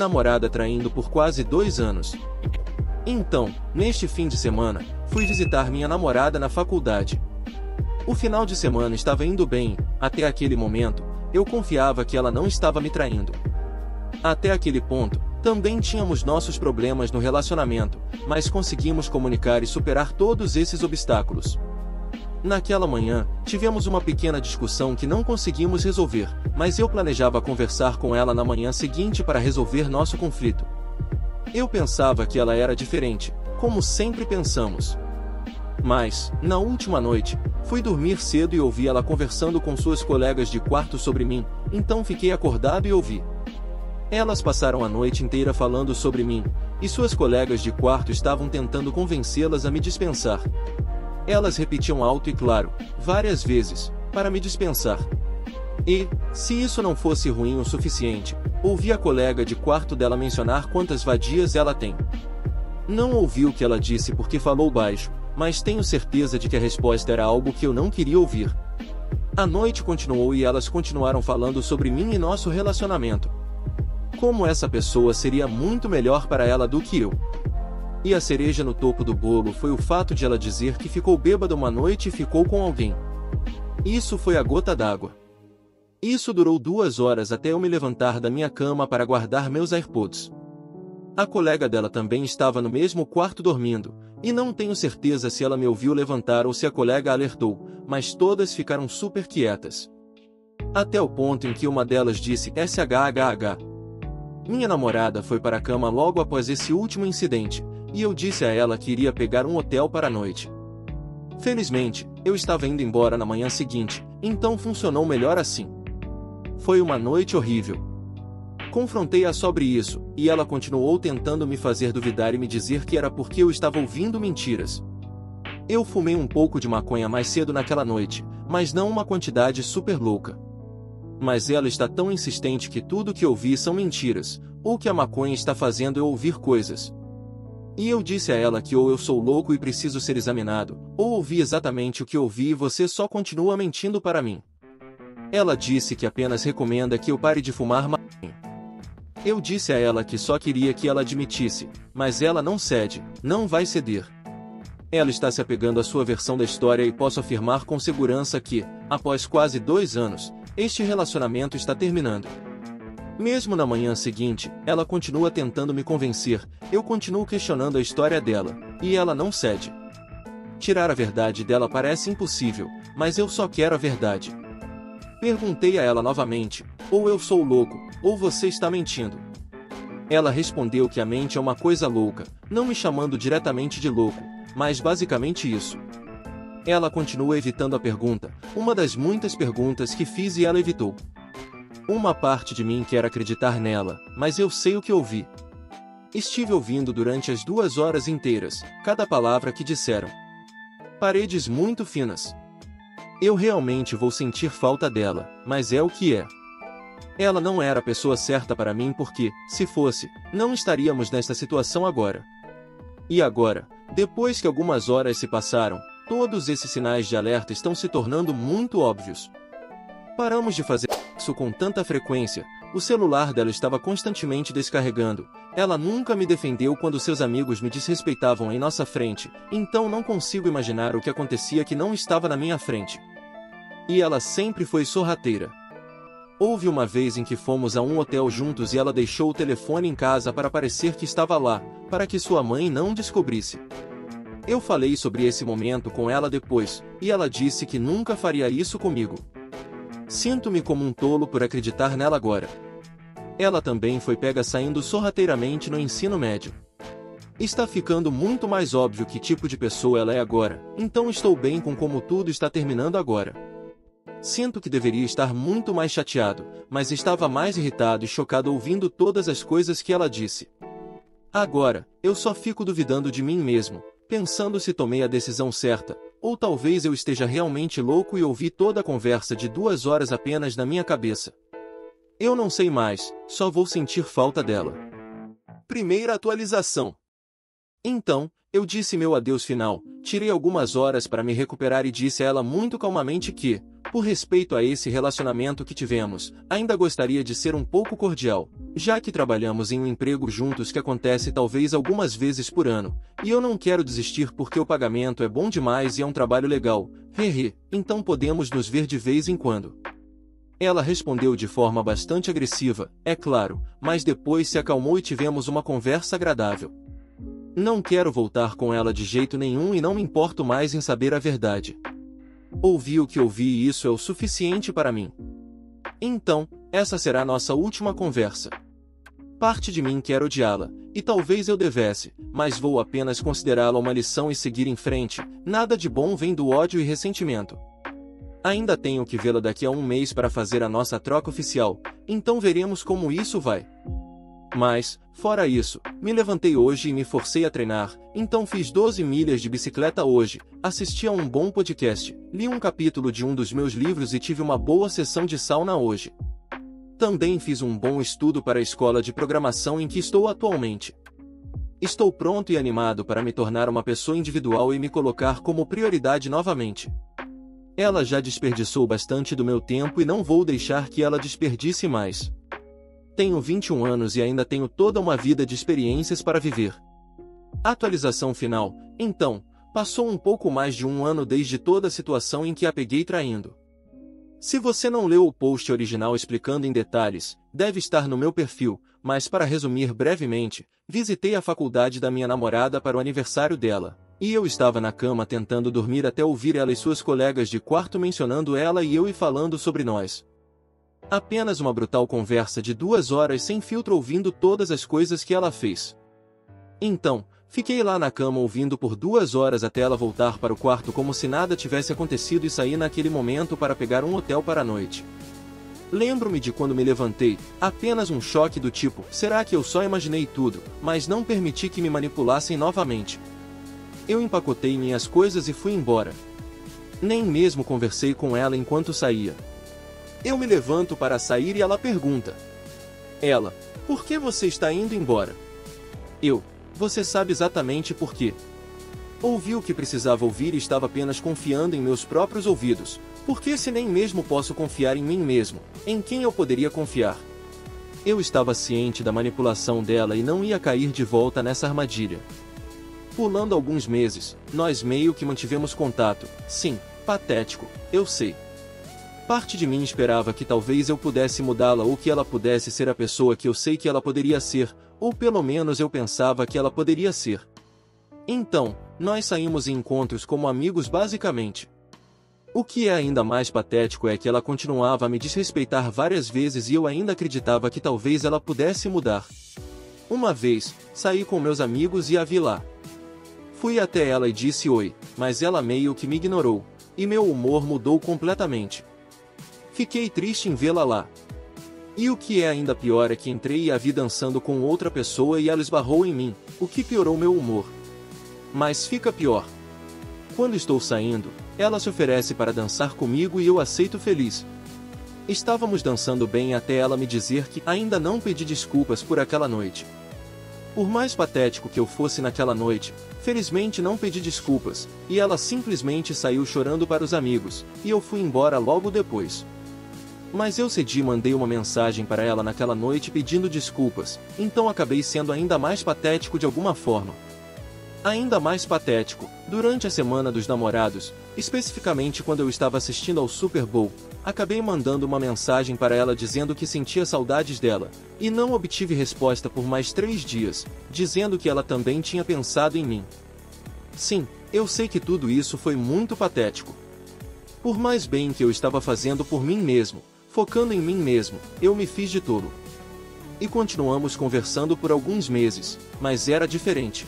namorada traindo por quase 2 anos. Então, neste fim de semana, fui visitar minha namorada na faculdade. O final de semana estava indo bem, até aquele momento, eu confiava que ela não estava me traindo. Até aquele ponto, também tínhamos nossos problemas no relacionamento, mas conseguimos comunicar e superar todos esses obstáculos. Naquela manhã, tivemos uma pequena discussão que não conseguimos resolver, mas eu planejava conversar com ela na manhã seguinte para resolver nosso conflito. Eu pensava que ela era diferente, como sempre pensamos. Mas, na última noite, fui dormir cedo e ouvi ela conversando com suas colegas de quarto sobre mim, então fiquei acordado e ouvi. Elas passaram a noite inteira falando sobre mim, e suas colegas de quarto estavam tentando convencê-las a me dispensar. Elas repetiam alto e claro, várias vezes, para me dispensar. E, se isso não fosse ruim o suficiente, ouvi a colega de quarto dela mencionar quantas vadias ela tem. Não ouvi o que ela disse porque falou baixo, mas tenho certeza de que a resposta era algo que eu não queria ouvir. A noite continuou e elas continuaram falando sobre mim e nosso relacionamento. Como essa pessoa seria muito melhor para ela do que eu. E a cereja no topo do bolo foi o fato de ela dizer que ficou bêbada uma noite e ficou com alguém. Isso foi a gota d'água. Isso durou 2 horas até eu me levantar da minha cama para guardar meus AirPods. A colega dela também estava no mesmo quarto dormindo, e não tenho certeza se ela me ouviu levantar ou se a colega alertou, mas todas ficaram super quietas. Até o ponto em que uma delas disse SHHH. Minha namorada foi para a cama logo após esse último incidente, e eu disse a ela que iria pegar um hotel para a noite. Felizmente, eu estava indo embora na manhã seguinte, então funcionou melhor assim. Foi uma noite horrível. Confrontei-a sobre isso, e ela continuou tentando me fazer duvidar e me dizer que era porque eu estava ouvindo mentiras. Eu fumei um pouco de maconha mais cedo naquela noite, mas não uma quantidade super louca. Mas ela está tão insistente que tudo que ouvi são mentiras, ou que a maconha está fazendo eu ouvir coisas. E eu disse a ela que ou eu sou louco e preciso ser examinado, ou ouvi exatamente o que ouvi e você só continua mentindo para mim. Ela disse que apenas recomenda que eu pare de fumar maconha. Eu disse a ela que só queria que ela admitisse, mas ela não cede, não vai ceder. Ela está se apegando à sua versão da história e posso afirmar com segurança que, após quase 2 anos, este relacionamento está terminando. Mesmo na manhã seguinte, ela continua tentando me convencer, eu continuo questionando a história dela, e ela não cede. Tirar a verdade dela parece impossível, mas eu só quero a verdade. Perguntei a ela novamente, ou eu sou louco, ou você está mentindo. Ela respondeu que a mente é uma coisa louca, não me chamando diretamente de louco, mas basicamente isso. Ela continua evitando a pergunta, uma das muitas perguntas que fiz e ela evitou. Uma parte de mim quer acreditar nela, mas eu sei o que ouvi. Estive ouvindo durante as 2 horas inteiras, cada palavra que disseram. Paredes muito finas. Eu realmente vou sentir falta dela, mas é o que é. Ela não era a pessoa certa para mim porque, se fosse, não estaríamos nesta situação agora. E agora, depois que algumas horas se passaram, todos esses sinais de alerta estão se tornando muito óbvios. Paramos de fazer isso com tanta frequência, o celular dela estava constantemente descarregando, ela nunca me defendeu quando seus amigos me desrespeitavam em nossa frente, então não consigo imaginar o que acontecia que não estava na minha frente. E ela sempre foi sorrateira. Houve uma vez em que fomos a um hotel juntos e ela deixou o telefone em casa para parecer que estava lá, para que sua mãe não descobrisse. Eu falei sobre esse momento com ela depois, e ela disse que nunca faria isso comigo. Sinto-me como um tolo por acreditar nela agora. Ela também foi pega saindo sorrateiramente no ensino médio. Está ficando muito mais óbvio que tipo de pessoa ela é agora, então estou bem com como tudo está terminando agora. Sinto que deveria estar muito mais chateado, mas estava mais irritado e chocado ouvindo todas as coisas que ela disse. Agora, eu só fico duvidando de mim mesmo, pensando se tomei a decisão certa, ou talvez eu esteja realmente louco e ouvi toda a conversa de 2 horas apenas na minha cabeça. Eu não sei mais, só vou sentir falta dela. Primeira atualização. Então, eu disse meu adeus final, tirei algumas horas para me recuperar e disse a ela muito calmamente que, Por respeito a esse relacionamento que tivemos, ainda gostaria de ser um pouco cordial, já que trabalhamos em um emprego juntos que acontece talvez algumas vezes por ano, e eu não quero desistir porque o pagamento é bom demais e é um trabalho legal, então podemos nos ver de vez em quando. Ela respondeu de forma bastante agressiva, é claro, mas depois se acalmou e tivemos uma conversa agradável. Não quero voltar com ela de jeito nenhum e não me importo mais em saber a verdade. Ouvi o que ouvi e isso é o suficiente para mim. Então, essa será nossa última conversa. Parte de mim quer odiá-la, e talvez eu devesse, mas vou apenas considerá-la uma lição e seguir em frente. Nada de bom vem do ódio e ressentimento. Ainda tenho que vê-la daqui a um mês para fazer a nossa troca oficial, então veremos como isso vai. Mas, fora isso, me levantei hoje e me forcei a treinar, então fiz 12 milhas de bicicleta hoje, assisti a um bom podcast, li um capítulo de um dos meus livros e tive uma boa sessão de sauna hoje. Também fiz um bom estudo para a escola de programação em que estou atualmente. Estou pronto e animado para me tornar uma pessoa individual e me colocar como prioridade novamente. Ela já desperdiçou bastante do meu tempo e não vou deixar que ela desperdice mais. Tenho 21 anos e ainda tenho toda uma vida de experiências para viver. Atualização final. Então, passou um pouco mais de um ano desde toda a situação em que a peguei traindo. Se você não leu o post original explicando em detalhes, deve estar no meu perfil, mas para resumir brevemente, visitei a faculdade da minha namorada para o aniversário dela, e eu estava na cama tentando dormir até ouvir ela e suas colegas de quarto mencionando ela e eu e falando sobre nós. Apenas uma brutal conversa de 2 horas sem filtro ouvindo todas as coisas que ela fez. Então, fiquei lá na cama ouvindo por 2 horas até ela voltar para o quarto como se nada tivesse acontecido e sair naquele momento para pegar um hotel para a noite. Lembro-me de quando me levantei, apenas um choque do tipo, será que eu só imaginei tudo, mas não permiti que me manipulassem novamente. Eu empacotei minhas coisas e fui embora. Nem mesmo conversei com ela enquanto saía. Eu me levanto para sair e ela pergunta. Ela, por que você está indo embora? Eu, você sabe exatamente por quê. Ouvi o que precisava ouvir e estava apenas confiando em meus próprios ouvidos. Porque se nem mesmo posso confiar em mim mesmo, em quem eu poderia confiar? Eu estava ciente da manipulação dela e não ia cair de volta nessa armadilha. Pulando alguns meses, nós meio que mantivemos contato. Sim, patético, eu sei. Parte de mim esperava que talvez eu pudesse mudá-la ou que ela pudesse ser a pessoa que eu sei que ela poderia ser, ou pelo menos eu pensava que ela poderia ser. Então, nós saímos em encontros como amigos basicamente. O que é ainda mais patético é que ela continuava a me desrespeitar várias vezes e eu ainda acreditava que talvez ela pudesse mudar. Uma vez, saí com meus amigos e a vi lá. Fui até ela e disse oi, mas ela meio que me ignorou, e meu humor mudou completamente. Fiquei triste em vê-la lá. E o que é ainda pior é que entrei e a vi dançando com outra pessoa e ela esbarrou em mim, o que piorou meu humor. Mas fica pior. Quando estou saindo, ela se oferece para dançar comigo e eu aceito feliz. Estávamos dançando bem até ela me dizer que ainda não pedi desculpas por aquela noite. Por mais patético que eu fosse naquela noite, felizmente não pedi desculpas, e ela simplesmente saiu chorando para os amigos, e eu fui embora logo depois. Mas eu cedi e mandei uma mensagem para ela naquela noite pedindo desculpas, então acabei sendo ainda mais patético de alguma forma. Ainda mais patético, durante a Semana dos Namorados, especificamente quando eu estava assistindo ao Super Bowl, acabei mandando uma mensagem para ela dizendo que sentia saudades dela, e não obtive resposta por mais 3 dias, dizendo que ela também tinha pensado em mim. Sim, eu sei que tudo isso foi muito patético. Por mais bem que eu estava fazendo por mim mesmo, focando em mim mesmo, eu me fiz de tolo. E continuamos conversando por alguns meses, mas era diferente.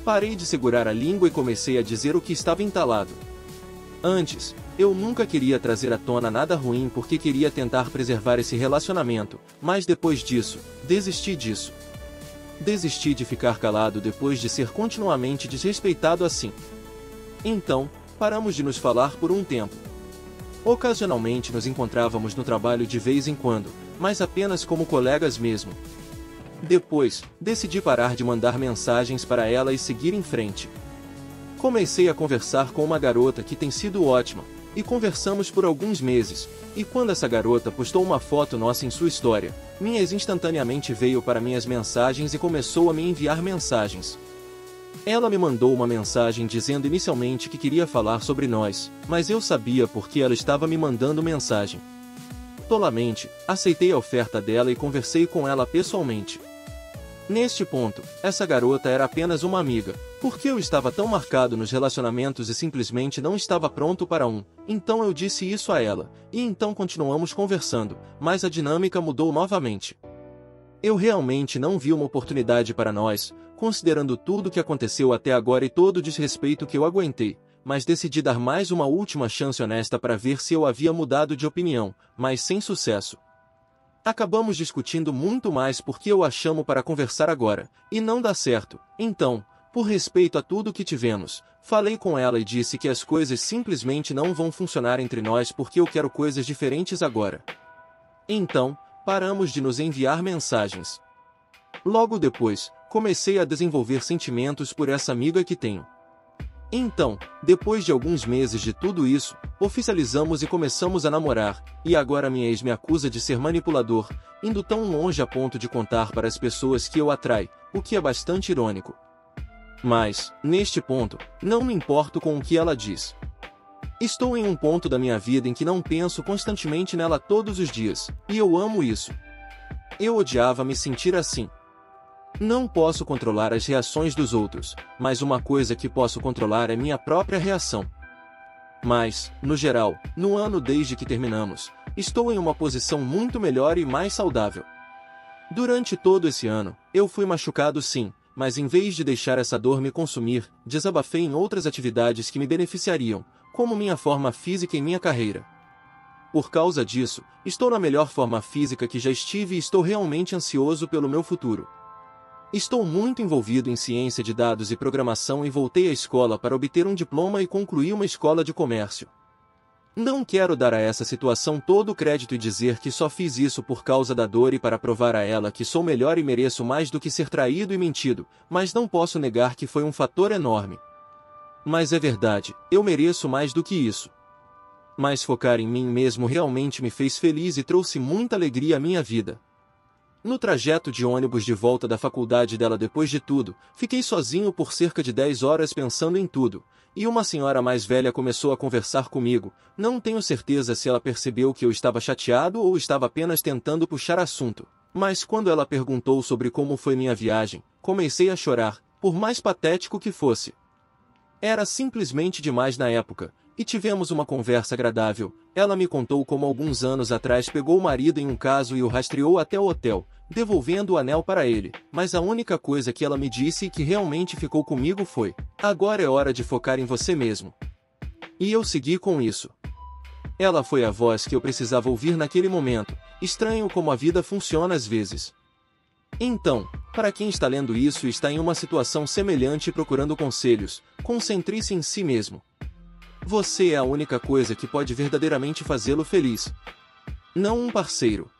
Parei de segurar a língua e comecei a dizer o que estava entalado. Antes, eu nunca queria trazer à tona nada ruim porque queria tentar preservar esse relacionamento, mas depois disso, desisti disso. Desisti de ficar calado depois de ser continuamente desrespeitado assim. Então, paramos de nos falar por um tempo. Ocasionalmente nos encontrávamos no trabalho de vez em quando, mas apenas como colegas mesmo. Depois, decidi parar de mandar mensagens para ela e seguir em frente. Comecei a conversar com uma garota que tem sido ótima, e conversamos por alguns meses, e quando essa garota postou uma foto nossa em sua história, minha ex instantaneamente veio para minhas mensagens e começou a me enviar mensagens. Ela me mandou uma mensagem dizendo inicialmente que queria falar sobre nós, mas eu sabia porque ela estava me mandando mensagem. Tolamente, aceitei a oferta dela e conversei com ela pessoalmente. Neste ponto, essa garota era apenas uma amiga, porque eu estava tão marcado nos relacionamentos e simplesmente não estava pronto para um, então eu disse isso a ela, e então continuamos conversando, mas a dinâmica mudou novamente. Eu realmente não vi uma oportunidade para nós, considerando tudo o que aconteceu até agora e todo o desrespeito que eu aguentei, mas decidi dar mais uma última chance honesta para ver se eu havia mudado de opinião, mas sem sucesso. Acabamos discutindo muito mais porque eu a chamo para conversar agora, e não dá certo, então, por respeito a tudo que tivemos, falei com ela e disse que as coisas simplesmente não vão funcionar entre nós porque eu quero coisas diferentes agora. Então, paramos de nos enviar mensagens. Logo depois, comecei a desenvolver sentimentos por essa amiga que tenho. Então, depois de alguns meses de tudo isso, oficializamos e começamos a namorar, e agora minha ex me acusa de ser manipulador, indo tão longe a ponto de contar para as pessoas que eu atrai, o que é bastante irônico. Mas, neste ponto, não me importo com o que ela diz. Estou em um ponto da minha vida em que não penso constantemente nela todos os dias, e eu amo isso. Eu odiava me sentir assim. Não posso controlar as reações dos outros, mas uma coisa que posso controlar é minha própria reação. Mas, no geral, no ano desde que terminamos, estou em uma posição muito melhor e mais saudável. Durante todo esse ano, eu fui machucado sim, mas em vez de deixar essa dor me consumir, desabafei em outras atividades que me beneficiariam, como minha forma física e minha carreira. Por causa disso, estou na melhor forma física que já estive e estou realmente ansioso pelo meu futuro. Estou muito envolvido em ciência de dados e programação e voltei à escola para obter um diploma e concluir uma escola de comércio. Não quero dar a essa situação todo o crédito e dizer que só fiz isso por causa da dor e para provar a ela que sou melhor e mereço mais do que ser traído e mentido, mas não posso negar que foi um fator enorme. Mas é verdade, eu mereço mais do que isso. Mas focar em mim mesmo realmente me fez feliz e trouxe muita alegria à minha vida. No trajeto de ônibus de volta da faculdade dela depois de tudo, fiquei sozinho por cerca de 10 horas pensando em tudo, e uma senhora mais velha começou a conversar comigo. Não tenho certeza se ela percebeu que eu estava chateado ou estava apenas tentando puxar assunto, mas quando ela perguntou sobre como foi minha viagem, comecei a chorar, por mais patético que fosse. Era simplesmente demais na época, e tivemos uma conversa agradável. Ela me contou como alguns anos atrás pegou o marido em um caso e o rastreou até o hotel, devolvendo o anel para ele, mas a única coisa que ela me disse e que realmente ficou comigo foi: agora é hora de focar em você mesmo. E eu segui com isso. Ela foi a voz que eu precisava ouvir naquele momento. Estranho como a vida funciona às vezes. Então, para quem está lendo isso e está em uma situação semelhante e procurando conselhos, concentre-se em si mesmo. Você é a única coisa que pode verdadeiramente fazê-lo feliz. Não um parceiro.